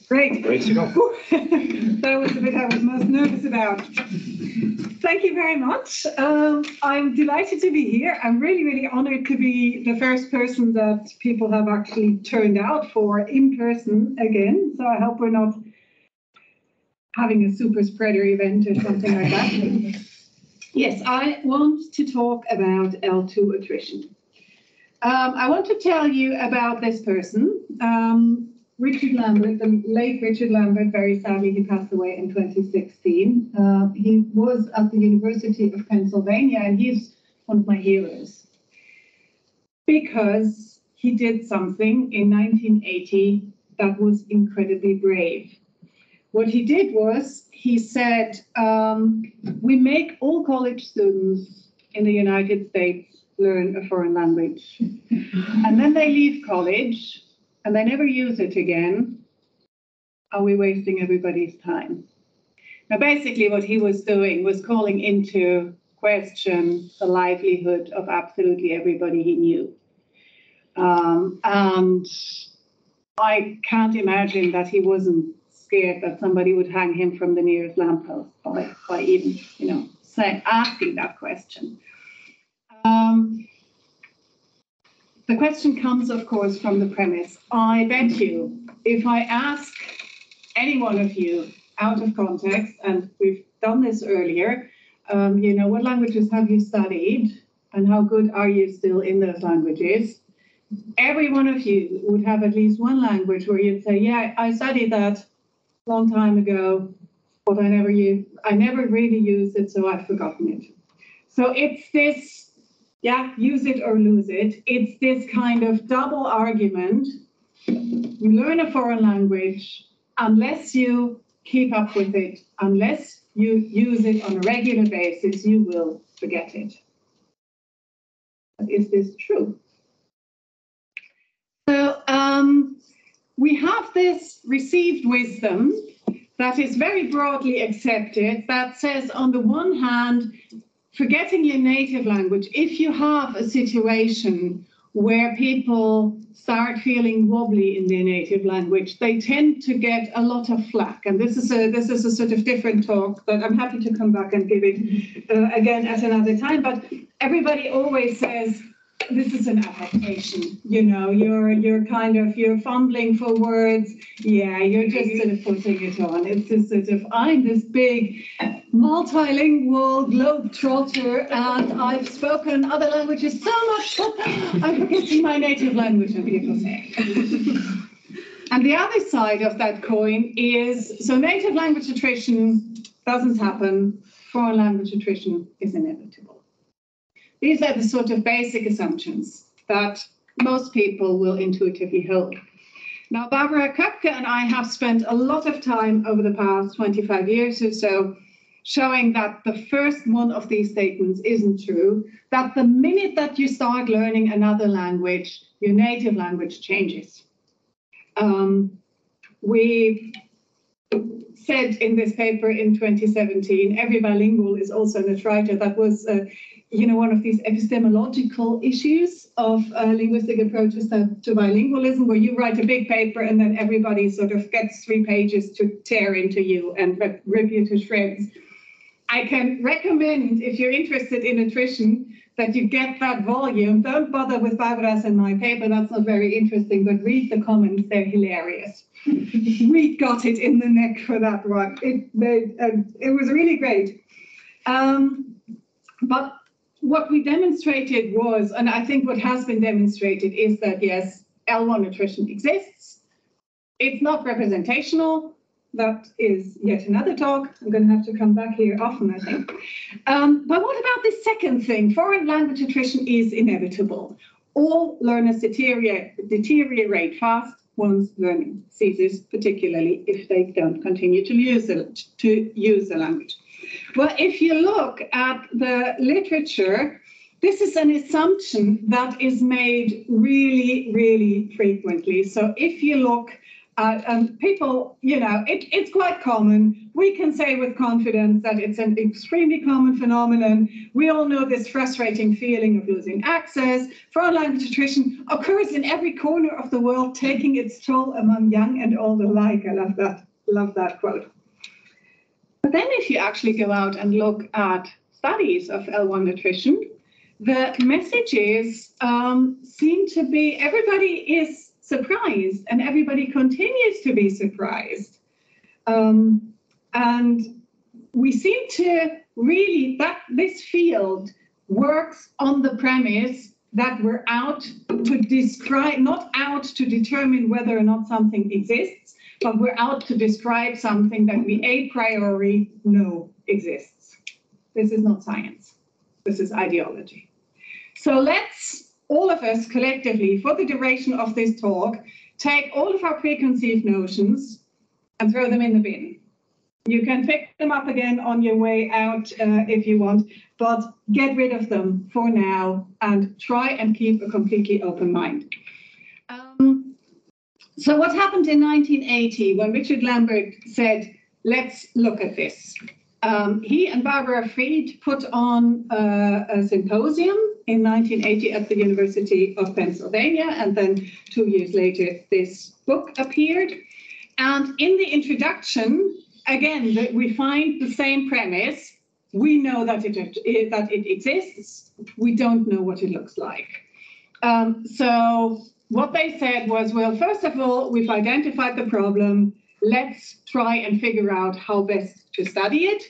Great. Ready to go. That was the bit I was most nervous about. Thank you very much. I'm delighted to be here. I'm really, really honored to be the first person that people have actually turned out for in person again. So I hope we're not having a super spreader event or something like that. Yes, I want to talk about L2 attrition. I want to tell you about this person. Richard Lambert, the late Richard Lambert, very sadly, he passed away in 2016. He was at the University of Pennsylvania, and he's one of my heroes because he did something in 1980 that was incredibly brave. What he did was, he said, we make all college students in the United States learn a foreign language. And then they leave college, and they never use it again. Are we wasting everybody's time? Now, basically, what he was doing was calling into question the livelihood of absolutely everybody he knew. And I can't imagine that he wasn't scared that somebody would hang him from the nearest lamppost by even, asking that question. The question comes, of course, from the premise. I bet you, if I ask any one of you out of context, and we've done this earlier, what languages have you studied and how good are you still in those languages? Every one of you would have at least one language where you'd say, yeah, I studied that a long time ago, but I never really used it, so I've forgotten it. So it's this, use it or lose it. It's this kind of double argument. You learn a foreign language, unless you keep up with it, unless you use it on a regular basis, you will forget it. But is this true? So we have this received wisdom that is very broadly accepted that says, on the one hand, forgetting your native language, if you have a situation where people start feeling wobbly in their native language, they tend to get a lot of flack. And this is a sort of different talk that I'm happy to come back and give it again at another time. But everybody always says, this is an affectation, you're fumbling for words. Yeah, you're just sort of putting it on. It's this sort of, I'm this big multilingual globetrotter and I've spoken other languages so much that I'm forgetting my native language, and people say. And the other side of that coin is, so native language attrition doesn't happen, foreign language attrition is inevitable. These are the sort of basic assumptions that most people will intuitively hold. Now, Barbara Köpke and I have spent a lot of time over the past 25 years or so showing that the first one of these statements isn't true, that the minute that you start learning another language, your native language changes. We said in this paper in 2017, every bilingual is also an attriter. That was one of these epistemological issues of linguistic approaches to bilingualism, where you write a big paper and then everybody sort of gets 3 pages to tear into you and rip you to shreds. I can recommend, if you're interested in attrition, that you get that volume. Don't bother with Barbara's and my paper, that's not very interesting, but read the comments, they're hilarious. We got it in the neck for that one. It was really great. But what we demonstrated was, and I think what has been demonstrated is that, yes, L1 attrition exists. It's not representational. That is yet another talk. I'm going to have to come back here often, I think. But what about this second thing? Foreign language attrition is inevitable. All learners deteriorate fast once learning ceases, particularly if they don't continue to use the language. Well, if you look at the literature, this is an assumption that is made really, really frequently. So if you look And people, you know, it's quite common. We can say with confidence that it's an extremely common phenomenon. We all know this frustrating feeling of losing access. Foreign language attrition occurs in every corner of the world, taking its toll among young and old alike. I love that quote. But then if you actually go out and look at studies of L1 attrition, the messages seem to be everybody is surprised and everybody continues to be surprised. And we seem to really, that this field works on the premise that we're out to describe, not out to determine whether or not something exists, but we're out to describe something that we a priori know exists. This is not science. This is ideology. So let's, all of us collectively, for the duration of this talk, take all of our preconceived notions and throw them in the bin. You can pick them up again on your way out if you want, but get rid of them for now and try and keep a completely open mind. So what happened in 1980 when Richard Lambert said, let's look at this? He and Barbara Fried put on a symposium in 1980 at the University of Pennsylvania, and then 2 years later this book appeared. And in the introduction, again, we find the same premise. We know that it exists. We don't know what it looks like. So what they said was, well, first of all, we've identified the problem. Let's try and figure out how best to study it.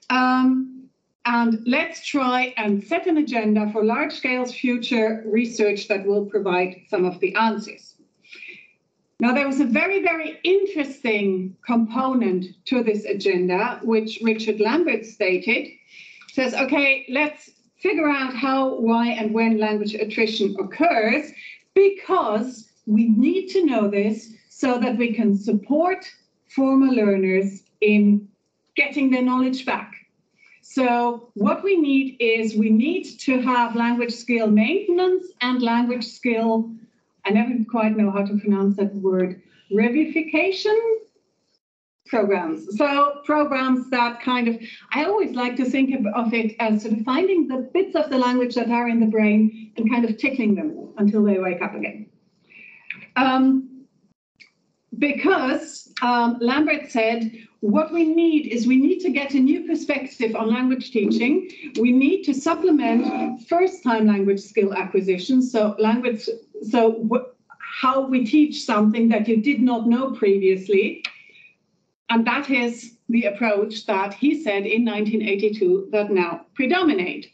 And let's try and set an agenda for large-scale future research that will provide some of the answers. Now, there was a very, very interesting component to this agenda, which Richard Lambert stated. Says, okay, let's figure out how, why, and when language attrition occurs, because we need to know this so that we can support former learners in getting their knowledge back. So what we need is we need to have language skill maintenance and language skill, I never quite know how to pronounce that word, revification programs. So programs that kind of, I always like to think of it as sort of finding the bits of the language that are in the brain and kind of tickling them until they wake up again. Because Lambert said, what we need is we need to get a new perspective on language teaching. We need to supplement first-time language skill acquisition. So how we teach something that you did not know previously. And that is the approach that he said in 1982 that now predominate.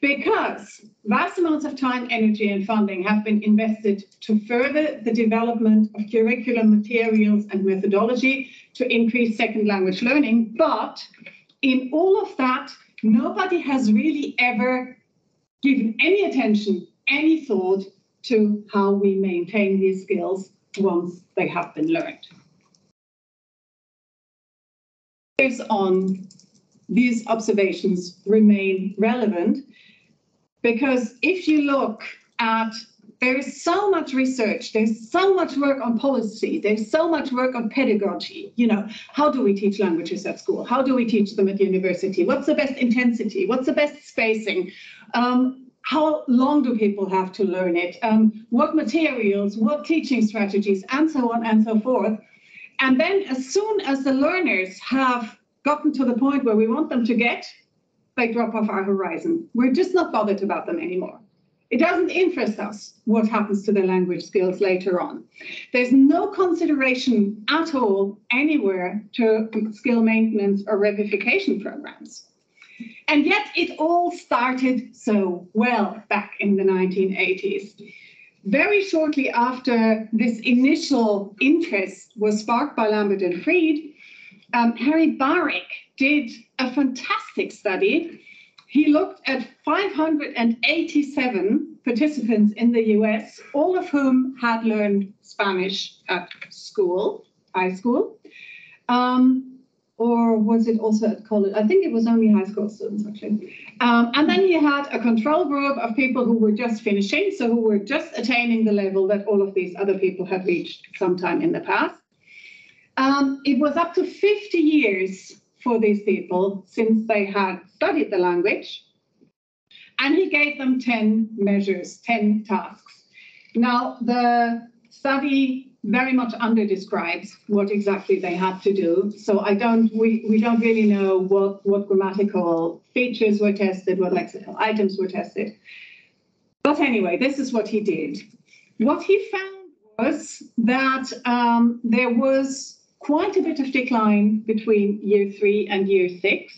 Because vast amounts of time, energy, and funding have been invested to further the development of curriculum materials and methodology to increase second language learning. But in all of that, nobody has really ever given any attention, any thought to how we maintain these skills once they have been learned. On these observations remain relevant because if you look at, there is so much research, there's so much work on policy, there's so much work on pedagogy. You know, how do we teach languages at school? How do we teach them at university? What's the best intensity? What's the best spacing? How long do people have to learn it? What materials, what teaching strategies, and so on and so forth. And then as soon as the learners have gotten to the point where we want them to get, they drop off our horizon. We're just not bothered about them anymore. It doesn't interest us what happens to their language skills later on. There's no consideration at all anywhere to skill maintenance or revification programs. And yet it all started so well back in the 1980s. Very shortly after this initial interest was sparked by Lambert and Fried, Harry BAHRICK did a fantastic study. He looked at 587 participants in the US, all of whom had learned Spanish at school, high school. Or was it also at college? I think it was only high school students, actually. And then you had a control group of people who were just finishing, so who were just attaining the level that all of these other people had reached sometime in the past. It was up to 50 years for these people since they had studied the language. And he gave them 10 measures, 10 tasks. Now, the study very much under-describes what exactly they had to do. So we don't really know what grammatical features were tested, what lexical items were tested. But anyway, this is what he did. What he found was that there was quite a bit of decline between year 3 and year 6.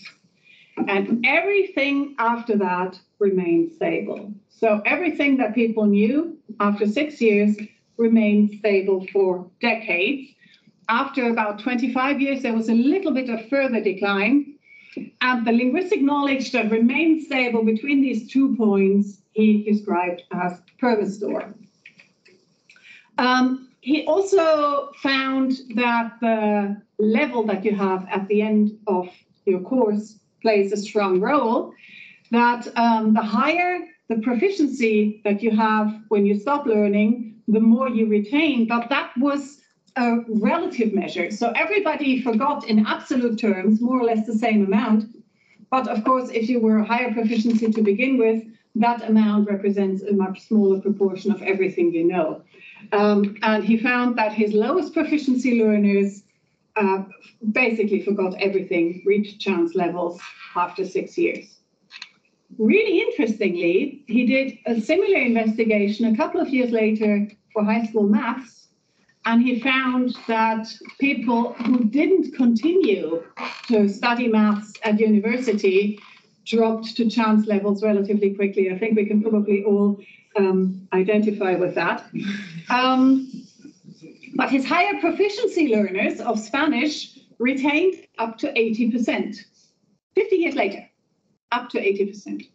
And everything after that remained stable. So everything that people knew after 6 years remained stable for decades. After about 25 years, there was a little bit of further decline. And the linguistic knowledge that remained stable between these 2 points, he described as permastore. He also found that the level that you have at the end of your course plays a strong role, that the higher the proficiency that you have when you stop learning, the more you retain, but that was a relative measure. So everybody forgot in absolute terms, more or less the same amount. But of course, if you were a higher proficiency to begin with, that amount represents a much smaller proportion of everything you know. And he found that his lowest proficiency learners basically forgot everything, reached chance levels after 6 years. Really interestingly, he did a similar investigation a couple of years later for high school maths, and he found that people who didn't continue to study maths at university dropped to chance levels relatively quickly. I think we can probably all identify with that. But his higher proficiency learners of Spanish retained up to 80%. 50 years later, up to 80%.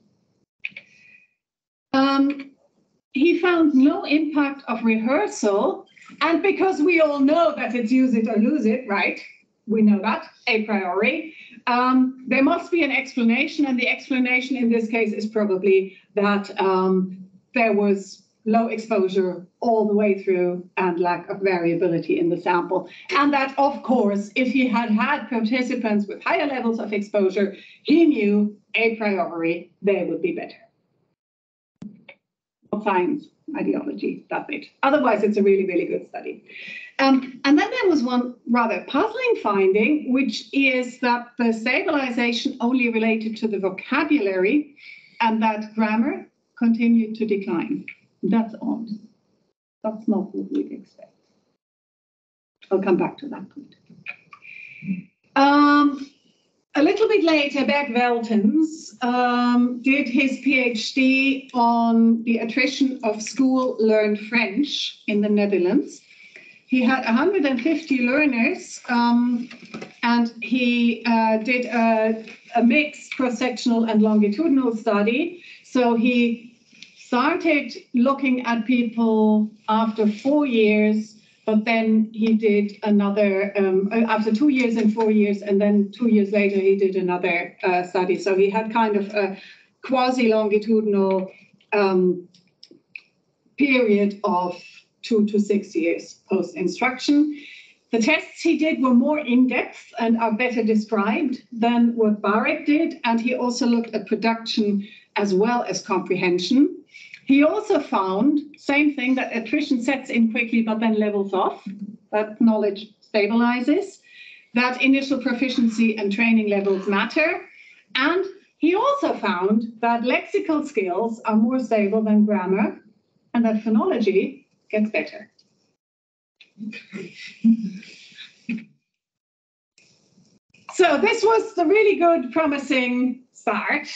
He found no impact of rehearsal, and because we all know that it's use it or lose it, right? We know that a priori. There must be an explanation, and the explanation in this case is probably that there was low exposure all the way through and lack of variability in the sample. And that, of course, if he had had participants with higher levels of exposure, he knew a priori they would be better. Science, ideology, that bit. Otherwise, it's a really, really good study. And then there was one rather puzzling finding, which is that the stabilization only related to the vocabulary and that grammar continued to decline. That's odd. That's not what we'd expect. I'll come back to that point. A little bit later, WELTENS did his PhD on the attrition of school-learned French in the Netherlands. He had 150 learners, and he did a mixed cross-sectional and longitudinal study. So he started looking at people after 4 years, but then he did another, after 2 years and 4 years, and then 2 years later he did another study. So he had kind of a quasi-longitudinal period of 2 to 6 years post-instruction. The tests he did were more in-depth and are better described than what BAHRICK did, and he also looked at production as well as comprehension. He also found, same thing, that attrition sets in quickly but then levels off, that knowledge stabilizes, that initial proficiency and training levels matter, and he also found that lexical skills are more stable than grammar, and that phonology gets better. So this was the really good, promising start.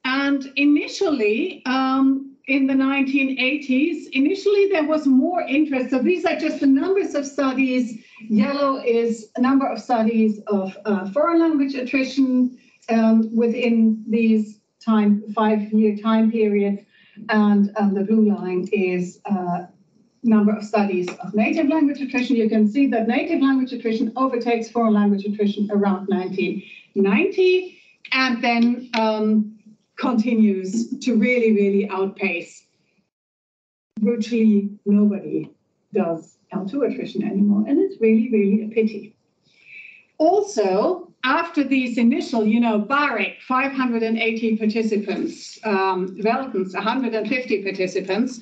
And initially, in the 1980s, initially there was more interest. So these are just the numbers of studies. Yellow is a number of studies of foreign language attrition within these 5-year time periods. And the blue line is number of studies of native language attrition. You can see that native language attrition overtakes foreign language attrition around 1990, and then continues to really, really outpace virtually nobody does L2 attrition anymore, and it's really, really a pity. Also, after these initial, BAHRICK, 580 participants, WELTENS, 150 participants.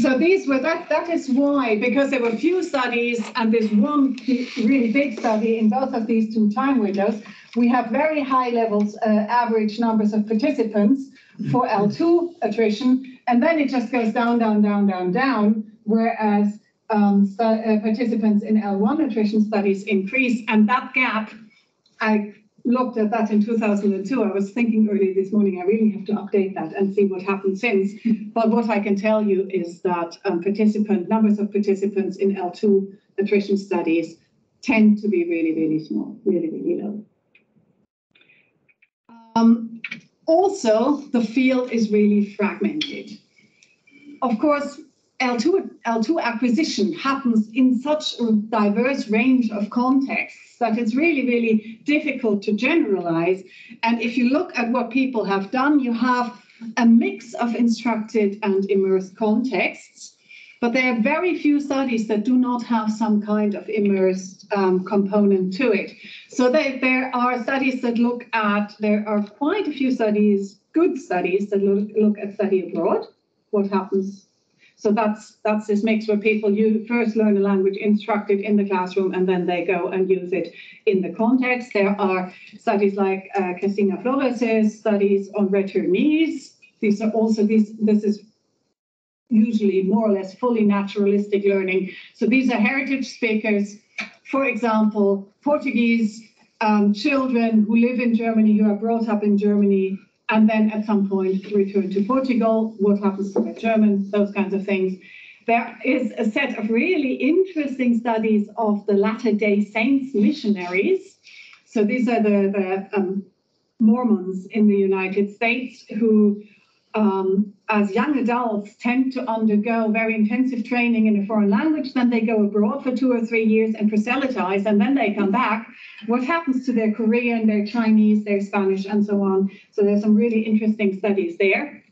So these were, that is why, because there were few studies and there's one really big study in both of these two time windows, we have very high levels, average numbers of participants for L2 attrition, and then it just goes down, down, down, down, down, whereas participants in L1 attrition studies increase, and that gap, I looked at that in 2002. I was thinking early this morning, I really have to update that and see what happened since. But what I can tell you is that numbers of participants in L2 attrition studies tend to be really, really small, really, really low. Also, the field is really fragmented. Of course, L2 acquisition happens in such a diverse range of contexts that it's really, really difficult to generalize. And if you look at what people have done, you have a mix of instructed and immersed contexts, but there are very few studies that do not have some kind of immersed component to it. So there are studies that there are quite a few studies, good studies, that look at study abroad, what happens. So that's this mix where people first learn a language instructed in the classroom and then they go and use it in the context. There are studies like Christina Flores' studies on returnees. These are also, this is usually more or less fully naturalistic learning. So these are heritage speakers, for example, Portuguese children who live in Germany, who are brought up in Germany, and then at some point return to Portugal, what happens to their German, those kinds of things. There is a set of really interesting studies of the Latter-day Saints missionaries. So these are the Mormons in the United States who, as young adults, tend to undergo very intensive training in a foreign language, then they go abroad for 2 or 3 years and proselytize, and then they come back. What happens to their Korean, their Chinese, their Spanish, and so on? So there's some really interesting studies there.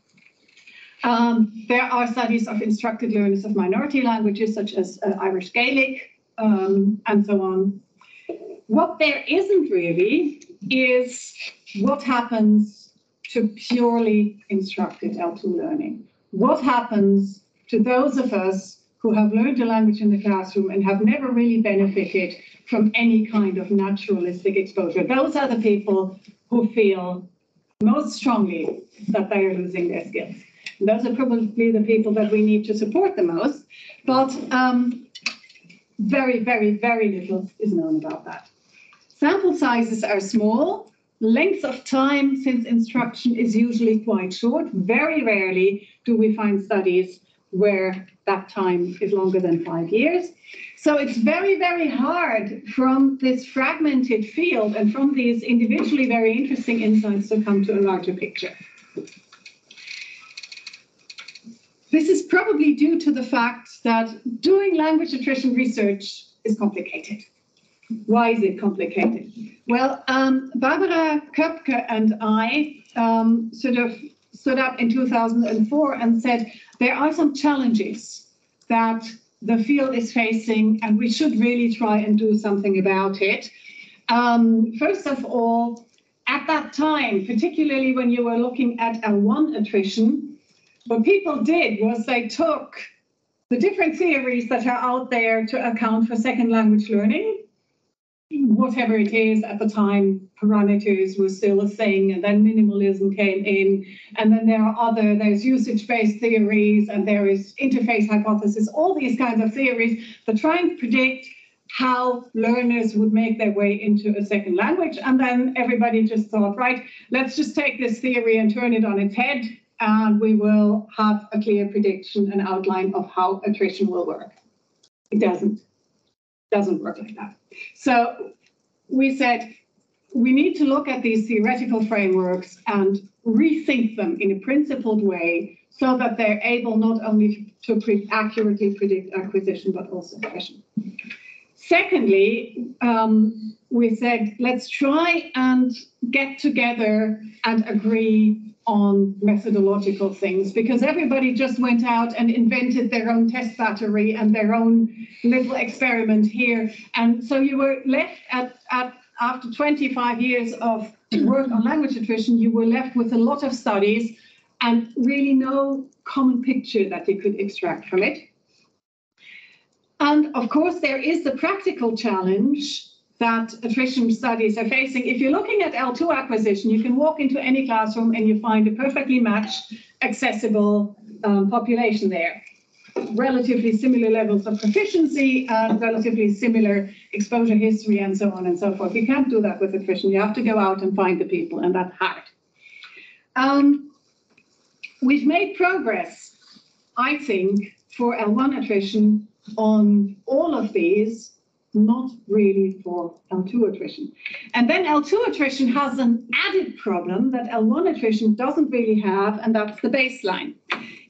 There are studies of instructed learners of minority languages, such as Irish Gaelic, and so on. What there isn't really is what happens to purely instructed L2 learning. What happens to those of us who have learned a language in the classroom and have never really benefited from any kind of naturalistic exposure? Those are the people who feel most strongly that they are losing their skills. And those are probably the people that we need to support the most, but very, very, very little is known about that. Sample sizes are small. Length of time since instruction is usually quite short. Very rarely do we find studies where that time is longer than 5 years. So it's very, very hard from this fragmented field and from these individually very interesting insights to come to a larger picture. This is probably due to the fact that doing language attrition research is complicated. Why is it complicated? Well, Barbara Köpke and I sort of stood up in 2004 and said, there are some challenges that the field is facing, and we should really try and do something about it. First of all, at that time, particularly when you were looking at L1 attrition, what people did was they took the different theories that are out there to account for second language learning, whatever it is at the time. Parameters were still a thing, and then minimalism came in, and then there's usage-based theories, and there is interface hypothesis, all these kinds of theories that try and predict how learners would make their way into a second language. And then everybody just thought, right, let's just take this theory and turn it on its head, and we will have a clear prediction, an outline of how attrition will work. It doesn't work like that. So we said, we need to look at these theoretical frameworks and rethink them in a principled way so that they're able not only to accurately predict acquisition, but also attrition. Secondly, we said, let's try and get together and agree on methodological things, because everybody just went out and invented their own test battery and their own little experiment here. And so you were left after 25 years of work on language attrition, you were left with a lot of studies and really no common picture that you could extract from it. And of course, there is the practical challenge that attrition studies are facing. If you're looking at L2 acquisition, you can walk into any classroom and you find a perfectly matched, accessible population there. Relatively similar levels of proficiency and relatively similar exposure history and so on and so forth. You can't do that with attrition. You have to go out and find the people, and that's hard. We've made progress, I think, for L1 attrition on all of these, not really for L2 attrition. And then L2 attrition has an added problem that L1 attrition doesn't really have, and that's the baseline.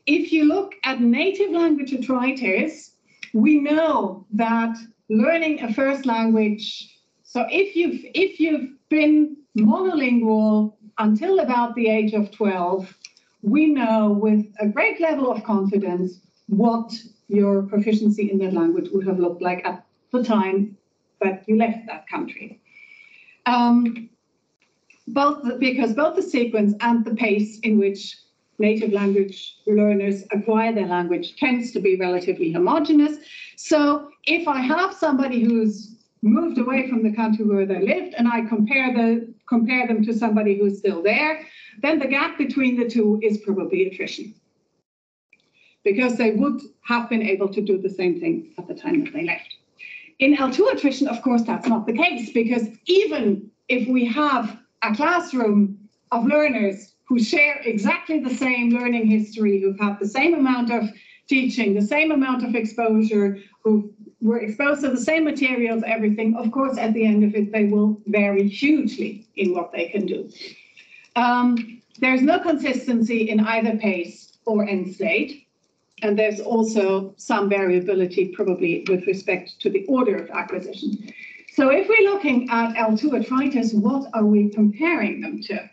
If you look at native language attriters, we know that learning a first language, so if you've been monolingual until about the age of 12, we know with a great level of confidence what your proficiency in that language would have looked like at the time that you left that country. Because both the sequence and the pace in which native language learners acquire their language tends to be relatively homogeneous. So if I have somebody who's moved away from the country where they lived and I compare them to somebody who's still there, then the gap between the two is probably attrition, because they would have been able to do the same thing at the time that they left. In L2 attrition, of course, that's not the case, because even if we have a classroom of learners who share exactly the same learning history, who've had the same amount of teaching, the same amount of exposure, who were exposed to the same materials, everything, of course, at the end of it, they will vary hugely in what they can do. There's no consistency in either pace or end state. And there's also some variability probably with respect to the order of acquisition. So if we're looking at L2 attriters, what are we comparing them to?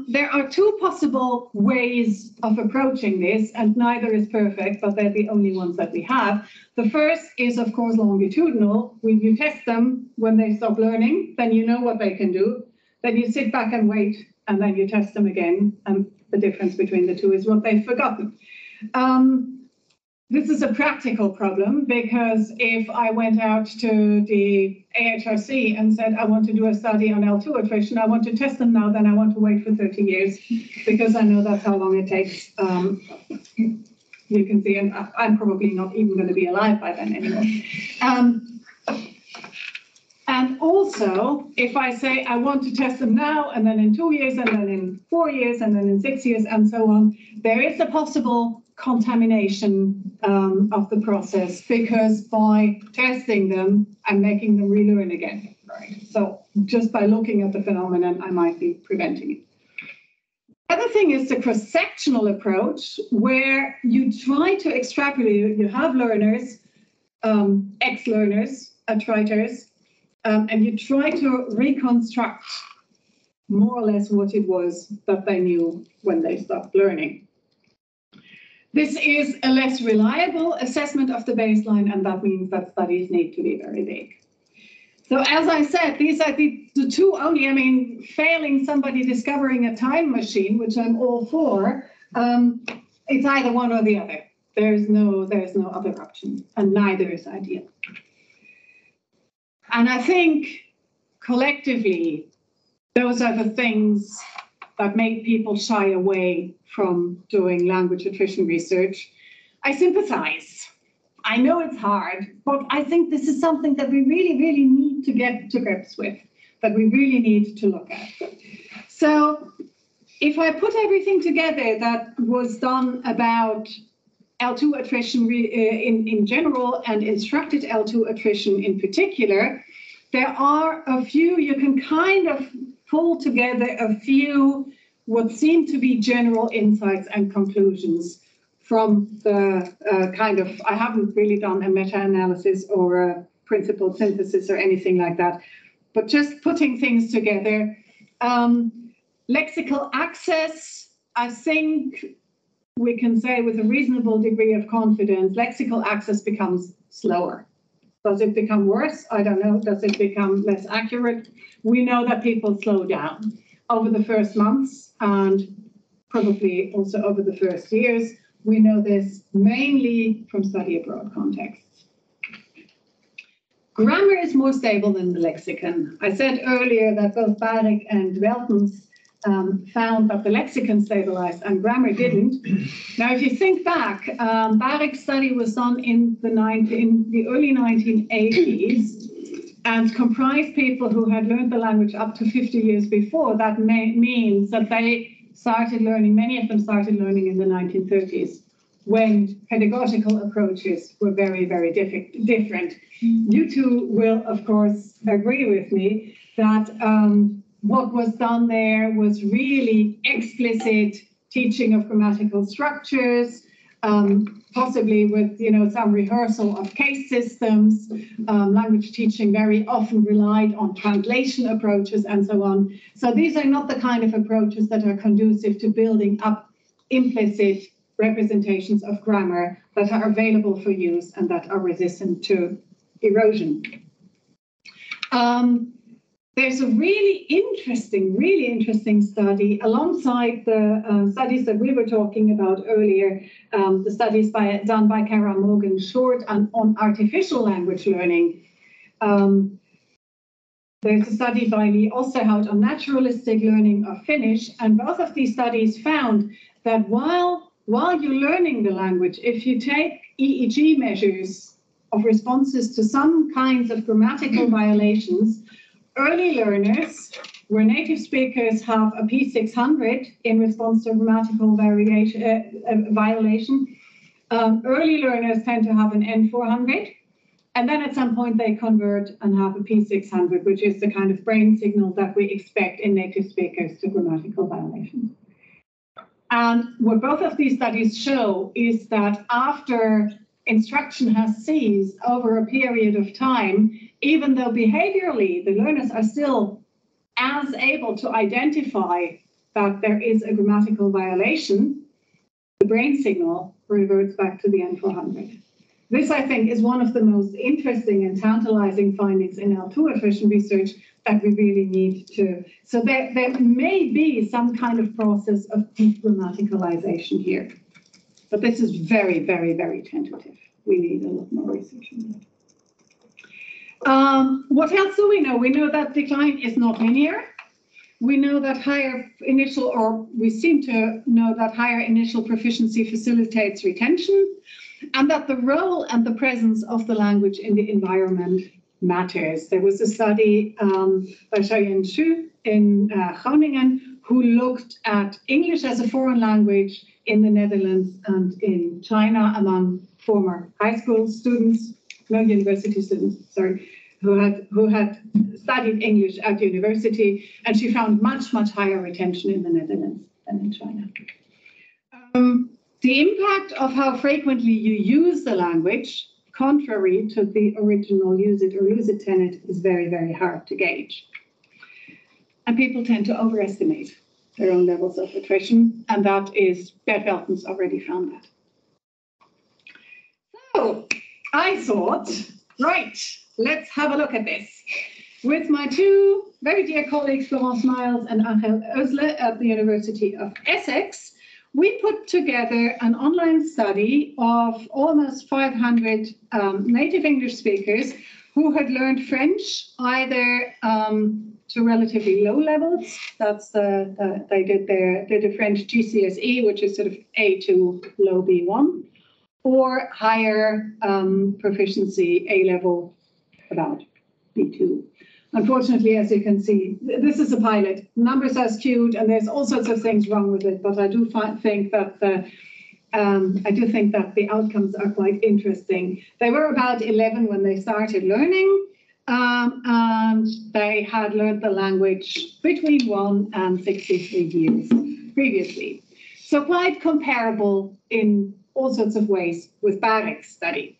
There are two possible ways of approaching this, and neither is perfect, but they're the only ones that we have. The first is, of course, longitudinal. When you test them when they stop learning, then you know what they can do. Then you sit back and wait, and then you test them again. And the difference between the two is what they've forgotten. This is a practical problem, because if I went out to the AHRC and said, I want to do a study on L2 attrition, I want to test them now, then I want to wait for 30 years, because I know that's how long it takes. You can see, and I'm probably not even going to be alive by then anymore. And also, if I say I want to test them now, and then in 2 years, and then in 4 years, and then in 6 years, and so on, there is a possible contamination of the process, because by testing them, I'm making them relearn again. Right? So just by looking at the phenomenon, I might be preventing it. The other thing is the cross-sectional approach, where you try to extrapolate. You have learners, ex-learners, attriters, and you try to reconstruct more or less what it was that they knew when they stopped learning. This is a less reliable assessment of the baseline, and that means that studies need to be very big. So as I said, these are the two only, I mean, failing somebody discovering a time machine, which I'm all for, it's either one or the other. There's no other option, and neither is ideal. And I think collectively, those are the things that make people shy away from doing language attrition research. I sympathize. I know it's hard, but I think this is something that we really, really need to get to grips with, that we really need to look at. So if I put everything together that was done about L2 attrition in general and instructed L2 attrition in particular, there are a few, you can kind of pull together a few what seem to be general insights and conclusions from the I haven't really done a meta-analysis or a principled synthesis or anything like that, but just putting things together. Lexical access, I think we can say with a reasonable degree of confidence, lexical access becomes slower. Does it become worse? I don't know. Does it become less accurate? We know that people slow down over the first months and probably also over the first years. We know this mainly from study abroad contexts. Grammar is more stable than the lexicon. I said earlier that both BAHRICK and WELTENS found that the lexicon stabilized and grammar didn't. Now, if you think back, BAHRICK's study was done in the early 1980s and comprised people who had learned the language up to 50 years before. That means that they started learning, many of them started learning in the 1930s, when pedagogical approaches were very, very different. You two will, of course, agree with me that what was done there was really explicit teaching of grammatical structures, possibly with some rehearsal of case systems. Language teaching very often relied on translation approaches and so on. So these are not the kind of approaches that are conducive to building up implicit representations of grammar that are available for use and that are resistant to erosion. There's a really interesting study alongside the studies that we were talking about earlier, the studies done by Kara Morgan Short on artificial language learning. There's a study by Lee Osterhout on naturalistic learning of Finnish, and both of these studies found that while you're learning the language, if you take EEG measures of responses to some kinds of grammatical violations, early learners, where native speakers have a P600 in response to grammatical violation, early learners tend to have an N400, and then at some point they convert and have a P600, which is the kind of brain signal that we expect in native speakers to grammatical violations. And what both of these studies show is that after instruction has ceased over a period of time, even though behaviorally the learners are still as able to identify that there is a grammatical violation, the brain signal reverts back to the N400. This, I think, is one of the most interesting and tantalizing findings in L2 attrition research that we really need to. So there may be some kind of process of grammaticalization here. But this is very, very, very tentative. We need a lot more research on that. What else do we know? We know that decline is not linear. We know that we seem to know that higher initial proficiency facilitates retention, and that the role and the presence of the language in the environment matters. There was a study by Xiaoyan Xu in Groningen who looked at English as a foreign language in the Netherlands and in China among former high school students, no university students, sorry, who had studied English at university, and she found much, much higher retention in the Netherlands than in China. The impact of how frequently you use the language, contrary to the original use it or lose it tenet, is very, very hard to gauge. And people tend to overestimate their own levels of attrition, and that is, Bert Weltens already found that. So I thought, right, let's have a look at this. With my two very dear colleagues, Florence Miles and HL2C-SLLAT at the University of Essex, we put together an online study of almost 500 native English speakers who had learned French either to relatively low levels. That's they did a French GCSE, which is sort of A2 low B1, or higher proficiency A-level, about B2. Unfortunately, as you can see, this is a pilot. Numbers are skewed, and there's all sorts of things wrong with it. But I do think that the outcomes are quite interesting. They were about 11 when they started learning, and they had learned the language between 1 and 63 years previously. So quite comparable in all sorts of ways with BAHRICK'S study.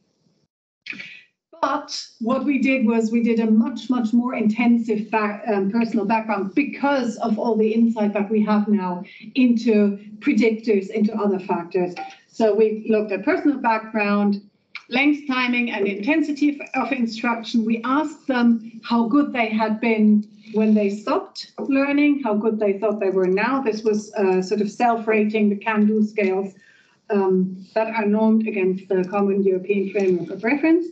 But what we did was we did a much more intensive personal background because of all the insight that we have now into predictors, into other factors. So we looked at personal background, length, timing, and intensity of instruction. We asked them how good they had been when they stopped learning, how good they thought they were now. This was sort of self-rating, the can-do scales that are normed against the Common European Framework of Reference.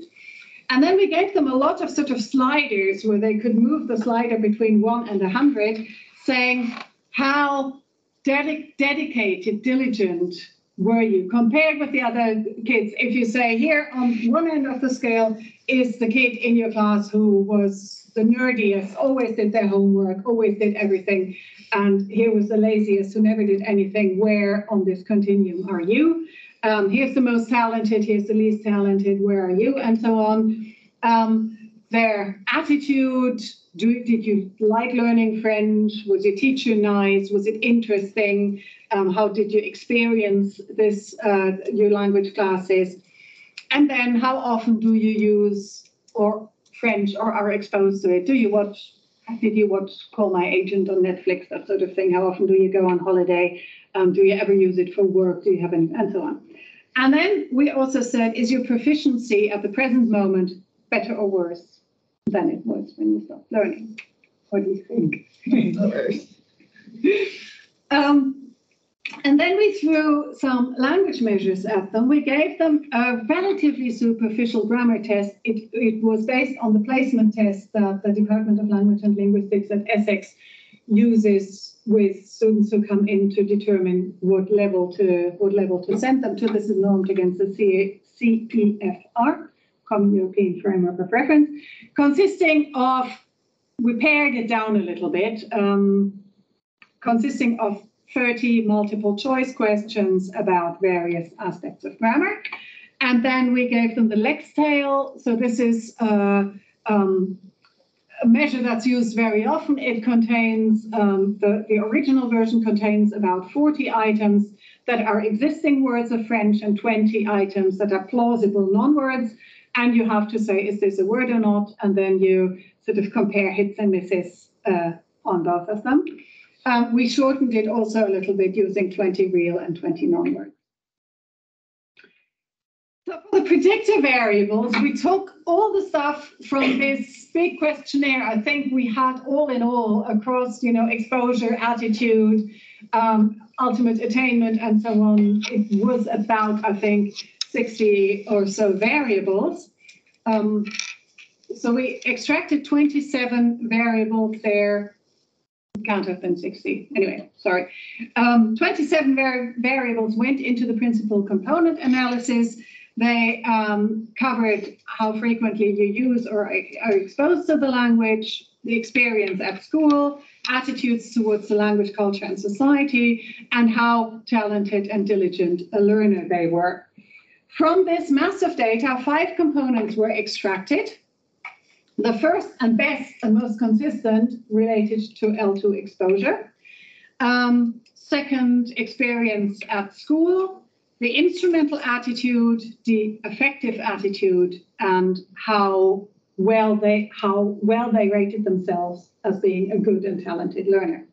And then we gave them a lot of sort of sliders where they could move the slider between 1 and 100, saying how dedicated, diligent were you compared with the other kids. If you say here on one end of the scale is the kid in your class who was the nerdiest, always did their homework, always did everything, and here was the laziest who never did anything, where on this continuum are you? Here's the most talented, here's the least talented, where are you, and so on. Their attitude, did you like learning French? Was your teacher nice? Was it interesting? How did you experience this, your language classes? And then how often do you use French or are exposed to it? Did you watch Call My Agent on Netflix, that sort of thing? How often do you go on holiday? Do you ever use it for work? Do you have any, and so on. And then we also said, is your proficiency at the present moment better or worse than it was when you stopped learning? What do you think? Worse. And then we threw some language measures at them. We gave them a relatively superficial grammar test. It was based on the placement test that the Department of Language and Linguistics at Essex uses with students who come in to determine what level to send them to. This is normed against the CEFR, Common European Framework of Reference, consisting of, we pared it down a little bit, consisting of 30 multiple choice questions about various aspects of grammar. And then we gave them the Lextail. So this is a measure that's used very often. It contains, the original version contains about 40 items that are existing words of French and 20 items that are plausible non-words. And you have to say, is this a word or not? And then you sort of compare hits and misses on both of them. We shortened it also a little bit using 20 real and 20 non-words. So for the predictor variables, we took all the stuff from this big questionnaire. I think we had all in all across, exposure, attitude, ultimate attainment, and so on. It was about, I think, 60 or so variables. So we extracted 27 variables there. Can't have been 60. Anyway, sorry. 27 variables went into the principal component analysis. They covered how frequently you use or are exposed to the language, the experience at school, attitudes towards the language, culture, and society, and how talented and diligent a learner they were. From this mass of data, 5 components were extracted. The first and best and most consistent related to L2 exposure. Second, experience at school, the instrumental attitude, the affective attitude, and how well they rated themselves as being a good and talented learner.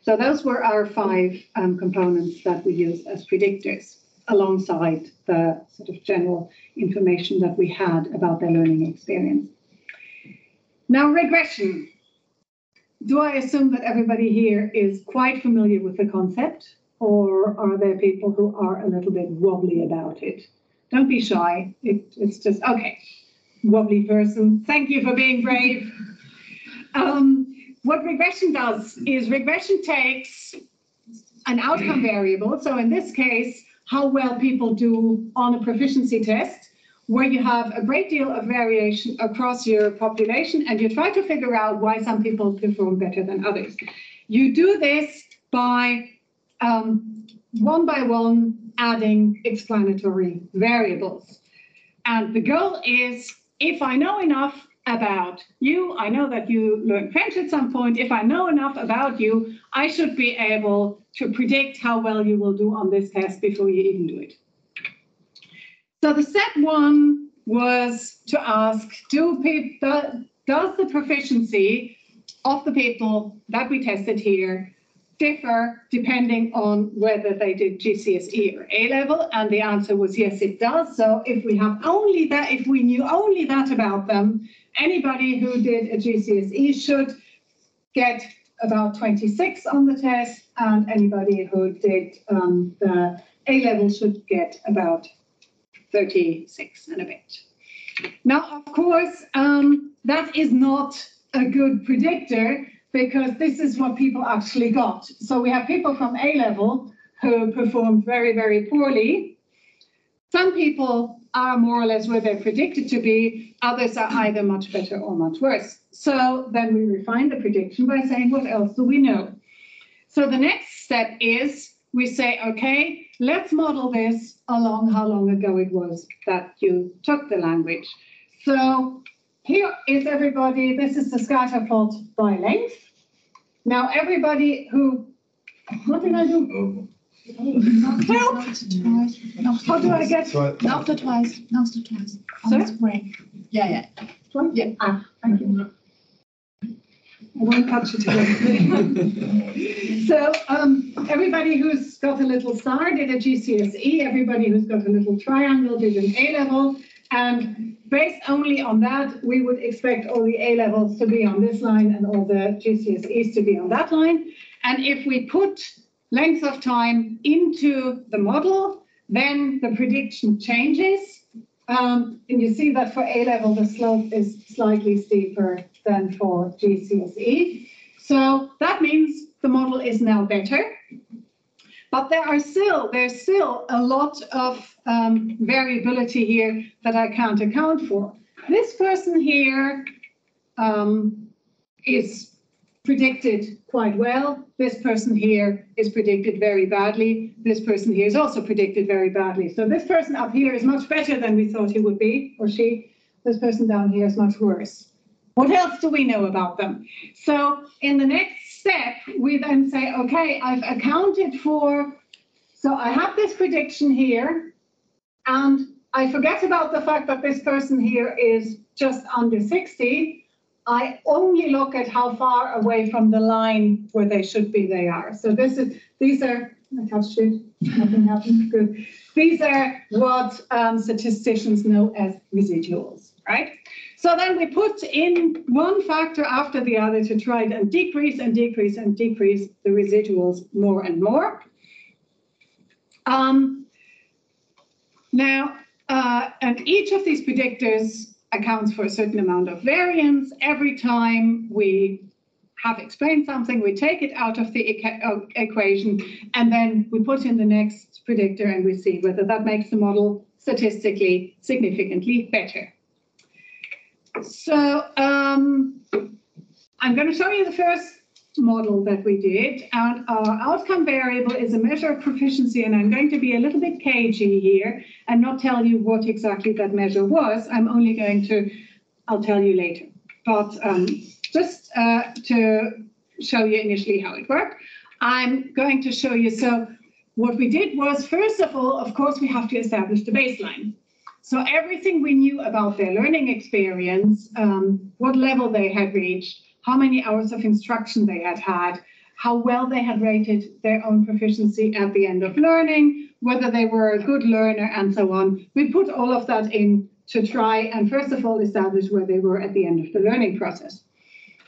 So those were our 5 components that we used as predictors, alongside the sort of general information that we had about their learning experience. Now, regression. Do I assume that everybody here is quite familiar with the concept, or are there people who are a little bit wobbly about it? Don't be shy. It's just, okay, wobbly person. Thank you for being brave. What regression does is regression takes an outcome variable. So in this case, how well people do on a proficiency test, where you have a great deal of variation across your population, and you try to figure out why some people perform better than others. You do this by one by one adding explanatory variables. And the goal is, if I know enough about you, I know that you learned French at some point, if I know enough about you, I should be able to predict how well you will do on this test before you even do it. So the step 1 was to ask, does the proficiency of the people that we tested here differ depending on whether they did GCSE or A-level? And the answer was yes, it does. So if we have only that, if we knew only that about them, anybody who did a GCSE should get about 26 on the test, and anybody who did the A-level should get about 36 and a bit. Now, of course, that is not a good predictor, because this is what people actually got. So we have people from A-level who performed very, very poorly. Some people are more or less where they're predicted to be. Others are either much better or much worse. So then we refine the prediction by saying, what else do we know? So the next step is we say, okay, let's model this along how long ago it was that you took the language. So here is everybody, this is the scatter plot by length. Now everybody who, what did I do? Help! How do I get? After twice. Sorry? Spring. Yeah. Yeah. Ah, thank you. I won't touch it again. So everybody who's got a little star did a GCSE, everybody who's got a little triangle did an A-level, and based only on that, we would expect all the A-levels to be on this line and all the GCSEs to be on that line. And if we put length of time into the model, then the prediction changes. And you see that for A-level, the slope is slightly steeper than for GCSE. So that means the model is now better. But there's still a lot of variability here that I can't account for. This person here is predicted quite well. This person here is predicted very badly. This person here is also predicted very badly. So this person up here is much better than we thought he would be, or she. This person down here is much worse. What else do we know about them? So in the next step, we then say, okay, I've accounted for, so I have this prediction here, and I forget about the fact that this person here is just under 60. I only look at how far away from the line where they should be they are. So these are, I touched it, nothing happened, good. These are what statisticians know as residuals, right? So then we put in one factor after the other to try and decrease and decrease and decrease the residuals more and more. And each of these predictors accounts for a certain amount of variance. Every time we have explained something, we take it out of the equation, and then we put in the next predictor, and we see whether that makes the model statistically significantly better. So I'm going to show you the first model that we did, and our outcome variable is a measure of proficiency, and I'm going to be a little bit cagey here and not tell you what exactly that measure was. I'm only going to, I'll tell you later, but just to show you initially how it worked, I'm going to show you. So what we did was, first of all, of course, we have to establish the baseline. So everything we knew about their learning experience, what level they had reached, how many hours of instruction they had had, how well they had rated their own proficiency at the end of learning, whether they were a good learner, and so on. We put all of that in to try and first of all establish where they were at the end of the learning process.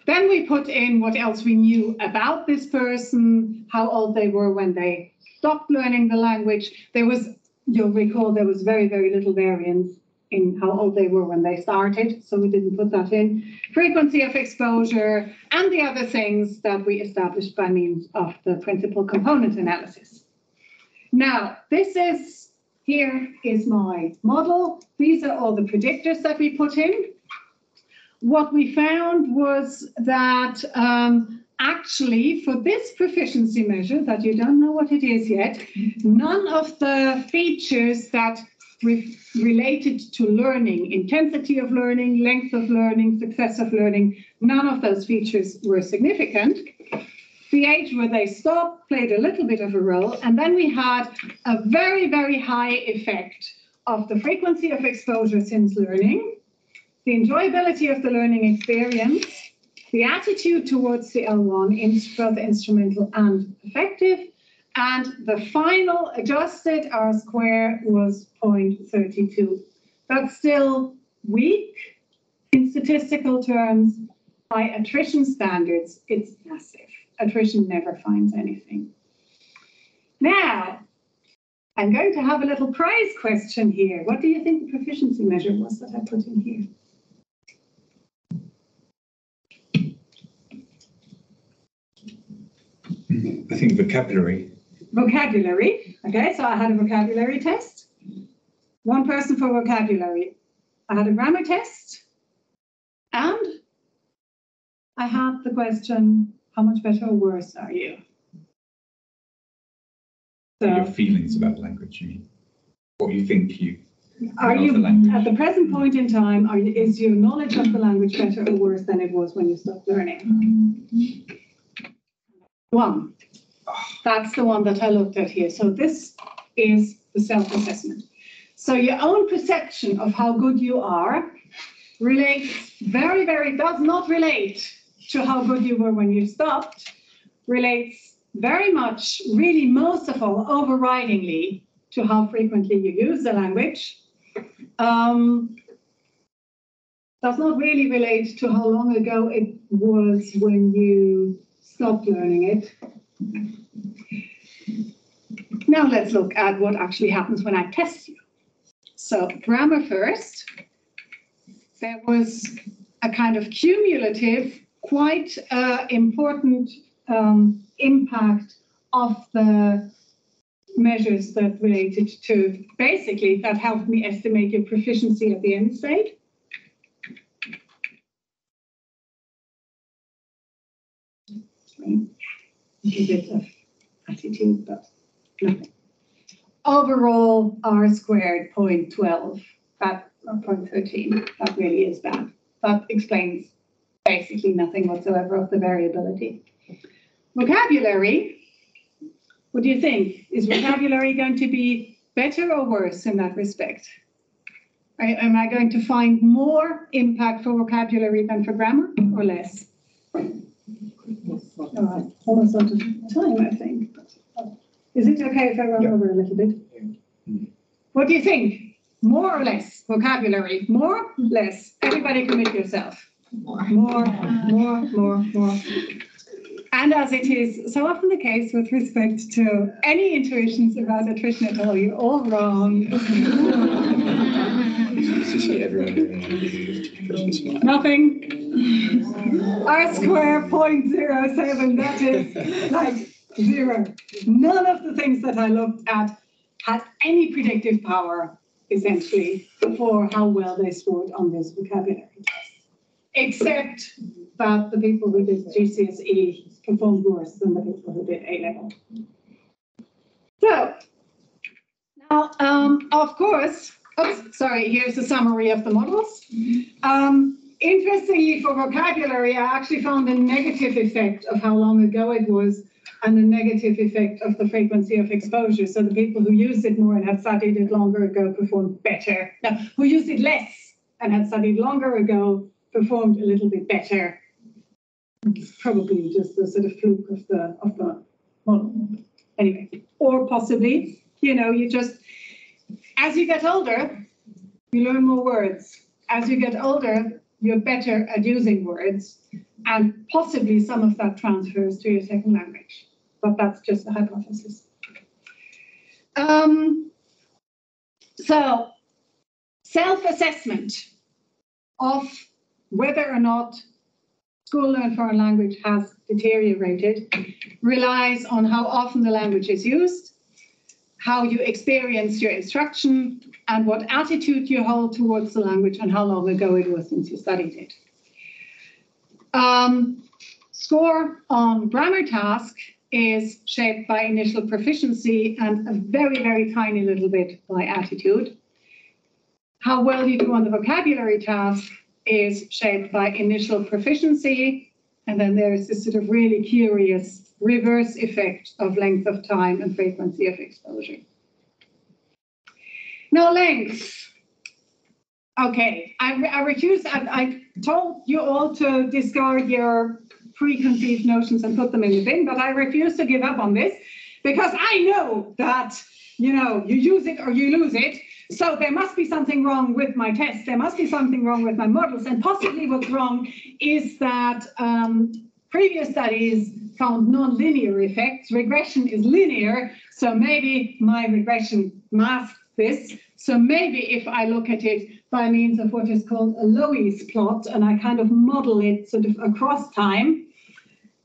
Then we put in what else we knew about this person, how old they were when they stopped learning the language. There was, you'll recall, there was very, very little variance in how old they were when they started, so we didn't put that in. Frequency of exposure, and the other things that we established by means of the principal component analysis. Now, here is my model. These are all the predictors that we put in. What we found was that actually, for this proficiency measure, that you don't know what it is yet, none of the features that related to learning, intensity of learning, length of learning, success of learning, none of those features were significant. The age where they stopped played a little bit of a role, and then we had a very, very high effect of the frequency of exposure since learning, the enjoyability of the learning experience, the attitude towards the L1, both instrumental and affective, and the final adjusted R-square was 0.32. That's still weak in statistical terms. By attrition standards, it's massive. Attrition never finds anything. Now, I'm going to have a little prize question here. What do you think the proficiency measure was that I put in here? I think vocabulary. Vocabulary. Okay, so I had a vocabulary test. One person for vocabulary. I had a grammar test. And I had the question, how much better or worse are you? So, Your feelings about language, you mean? What you think you are know you, of the language. at the present point in time, is your knowledge of the language better or worse than it was when you stopped learning? One. That's the one that I looked at here. So this is the self-assessment. So your own perception of how good you are relates does not relate to how good you were when you stopped, relates very much, really most of all, overridingly to how frequently you use the language. Does not really relate to how long ago it was when you stopped learning it. Now let's look at what actually happens when I test you. So grammar first. There was a kind of cumulative, quite important impact of the measures that related to, basically, that helped me estimate your proficiency at the end state. A bit of attitude, but nothing. Overall, R squared 0.12, that, or 0.13, that really is bad. That explains basically nothing whatsoever of the variability. Vocabulary, what do you think? Is vocabulary going to be better or worse in that respect? Am I going to find more impact for vocabulary than for grammar, or less? Almost out of time, I think. Is it okay if I run over a little bit? What do you think? More or less vocabulary? More, less? Everybody commit yourself. More. And as it is so often the case with respect to any intuitions about attrition at all, you're all wrong. Nothing. R square 0.07, that is like 0. None of the things that I looked at had any predictive power, essentially, for how well they scored on this vocabulary test. Except that the people who did GCSE performed worse than the people who did A-level. So, now, of course, here's a summary of the models. Interestingly, for vocabulary, I actually found a negative effect of how long ago it was and a negative effect of the frequency of exposure. So the people who used it more and had studied it longer ago performed better. Now, who used it less and had studied longer ago performed a little bit better. It's probably just the sort of fluke of the model. Anyway, or possibly, you just, as you get older, you learn more words. As you get older, you're better at using words, and possibly some of that transfers to your second language. But that's just a hypothesis. So, self-assessment of whether or not school learned foreign language has deteriorated relies on how often the language is used, how you experience your instruction, and what attitude you hold towards the language and how long ago it was since you studied it. Score on grammar task is shaped by initial proficiency and a very, very tiny little bit by attitude. How well you do on the vocabulary task is shaped by initial proficiency, and then there's this sort of really curious reverse effect of length of time and frequency of exposure. Now length. Okay, I refuse. I told you all to discard your preconceived notions and put them in the bin, but I refuse to give up on this because I know that, you know, you use it or you lose it. So there must be something wrong with my tests. There must be something wrong with my models. And possibly what's wrong is that previous studies found non-linear effects. Regression is linear. So maybe my regression masks this. So maybe if I look at it by means of what is called a Loeys plot, and I kind of model it sort of across time,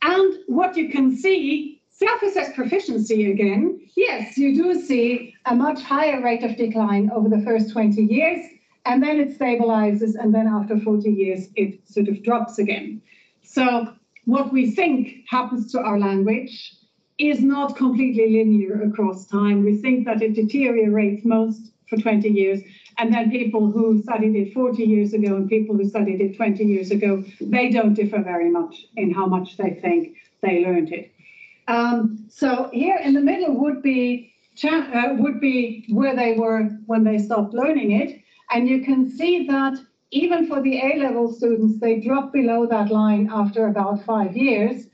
and what you can see, self-assessed proficiency again, yes, you do see a much higher rate of decline over the first 20 years, and then it stabilizes, and then after 40 years, it sort of drops again. So what we think happens to our language is not completely linear across time. We think that it deteriorates most for 20 years, and then people who studied it 40 years ago and people who studied it 20 years ago, they don't differ very much in how much they think they learned it. So here in the middle would be where they were when they stopped learning it, and you can see that even for the A-level students, they drop below that line after about 5 years,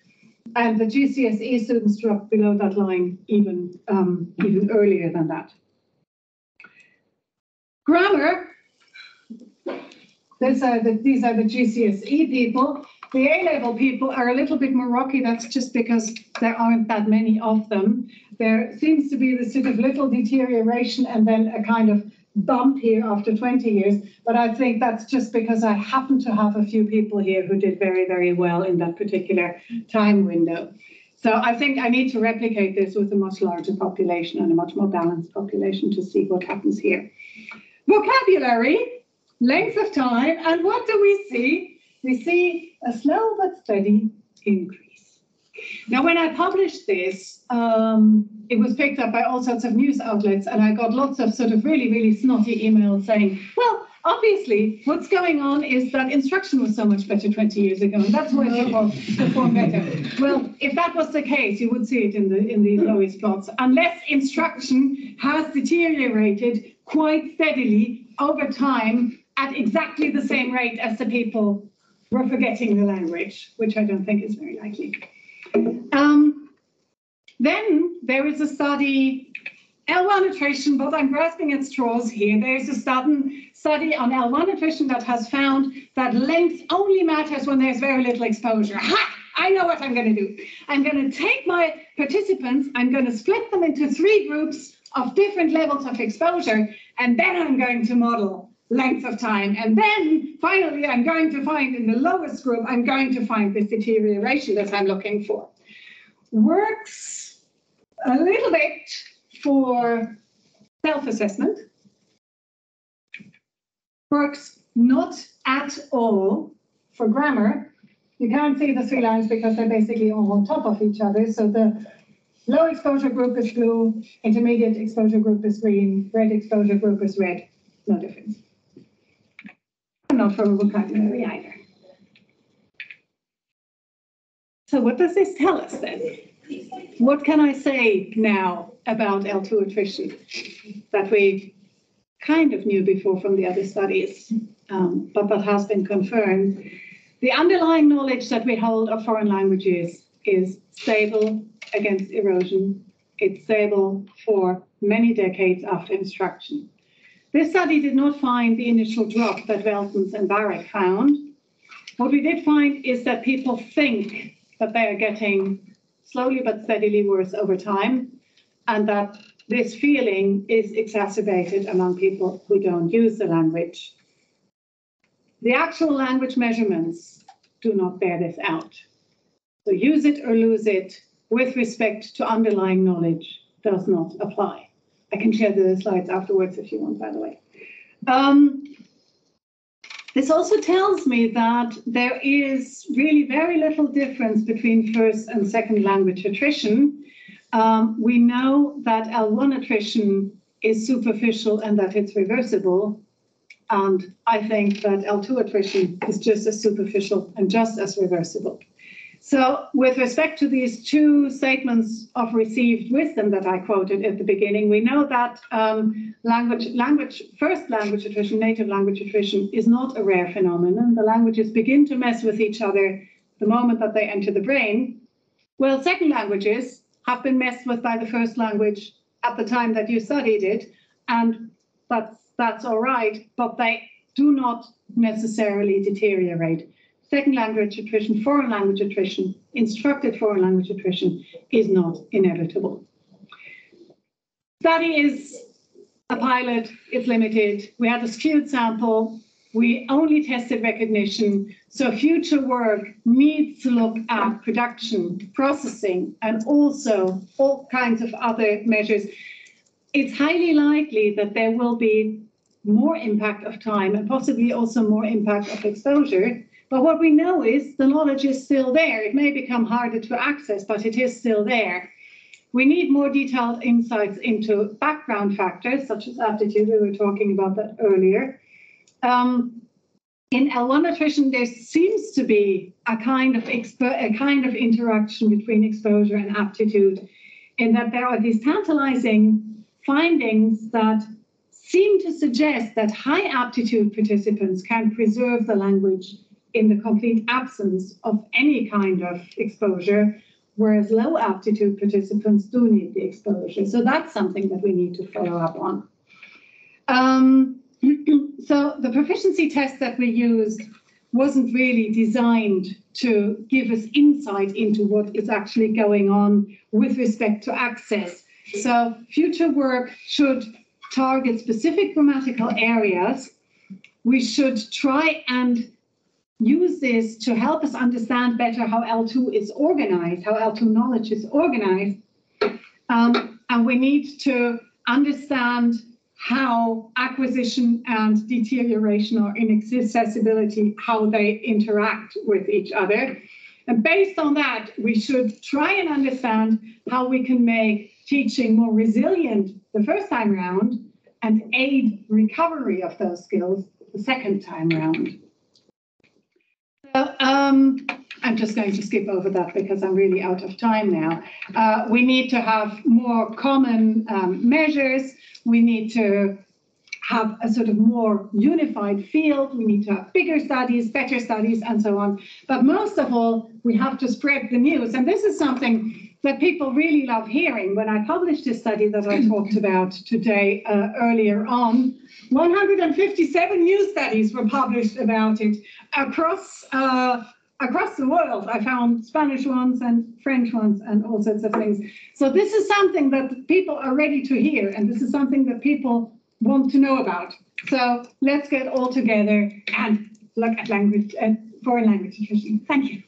and the GCSE students drop below that line even earlier than that. Grammar, these are the GCSE people. The A-level people are a little bit more rocky. That's just because there aren't that many of them. There seems to be this sort of little deterioration and then a kind of bump here after 20 years. But I think that's just because I happen to have a few people here who did very, very well in that particular time window. So I think I need to replicate this with a much larger population and a much more balanced population to see what happens here. Vocabulary, length of time, and what do we see? We see a slow but steady increase. Now, when I published this, it was picked up by all sorts of news outlets, and I got lots of sort of really, really snotty emails saying, well, obviously, what's going on is that instruction was so much better 20 years ago, and that's why people perform better. Well, if that was the case, you would see it in these Loeys plots. Unless instruction has deteriorated quite steadily over time at exactly the same rate as the people were forgetting the language, which I don't think is very likely. Then there is a study, L1 attrition, but I'm grasping at straws here. There is a study on L1 attrition that has found that length only matters when there's very little exposure. Ha! I know what I'm going to do. I'm going to take my participants, I'm going to split them into 3 groups of different levels of exposure, and then I'm going to model length of time. And then finally, I'm going to find in the lowest group, I'm going to find this deterioration that I'm looking for. Works a little bit for self-assessment. Works not at all for grammar. You can't see the 3 lines because they're basically all on top of each other. So the low exposure group is blue, intermediate exposure group is green, red exposure group is red. No difference. And not for vocabulary either. So what does this tell us then? What can I say now about L2 attrition that we kind of knew before from the other studies, but that has been confirmed? The underlying knowledge that we hold of foreign languages is stable against erosion. It's stable for many decades after instruction. This study did not find the initial drop that WELTENS and BAHRICK found. What we did find is that people think that they are getting slowly but steadily worse over time, and that this feeling is exacerbated among people who don't use the language. The actual language measurements do not bear this out. So use it or lose it with respect to underlying knowledge does not apply. I can share the slides afterwards if you want, by the way. This also tells me that there is really very little difference between first and second language attrition. We know that L1 attrition is superficial and that it's reversible. And I think that L2 attrition is just as superficial and just as reversible. So with respect to these two statements of received wisdom that I quoted at the beginning, we know that first language attrition, native language attrition, is not a rare phenomenon. The languages begin to mess with each other the moment that they enter the brain. Well, second languages have been messed with by the first language at the time that you studied it, and that's all right, but they do not necessarily deteriorate. Second language attrition, foreign language attrition, instructed foreign language attrition is not inevitable. Study is a pilot, it's limited. We had a skewed sample. We only tested recognition. So future work needs to look at production, processing, and also all kinds of other measures. It's highly likely that there will be more impact of time and possibly also more impact of exposure. But what we know is the knowledge is still there. It may become harder to access, but it is still there. We need more detailed insights into background factors, such as aptitude. We were talking about that earlier. In L1 attrition, there seems to be a kind of interaction between exposure and aptitude, in that there are these tantalizing findings that seem to suggest that high aptitude participants can preserve the language in the complete absence of any kind of exposure, whereas low aptitude participants do need the exposure. So that's something that we need to follow up on. So the proficiency test that we used wasn't really designed to give us insight into what is actually going on with respect to access. So future work should target specific grammatical areas. We should try and use this to help us understand better how L2 is organized, how L2 knowledge is organized. And we need to understand how acquisition and deterioration or inaccessibility, how they interact with each other. And based on that, we should try and understand how we can make teaching more resilient the first time round and aid recovery of those skills the second time round. So, I'm just going to skip over that because I'm really out of time now. We need to have more common measures. We need to have a sort of more unified field. We need to have bigger studies, better studies, and so on. But most of all, we have to spread the news. And this is something that people really love hearing. When I published this study that I talked about today earlier on, 157 news studies were published about it across the world. I found Spanish ones and French ones and all sorts of things. So this is something that people are ready to hear, and this is something that people want to know about. So let's get all together and look at language, foreign language attrition. Thank you.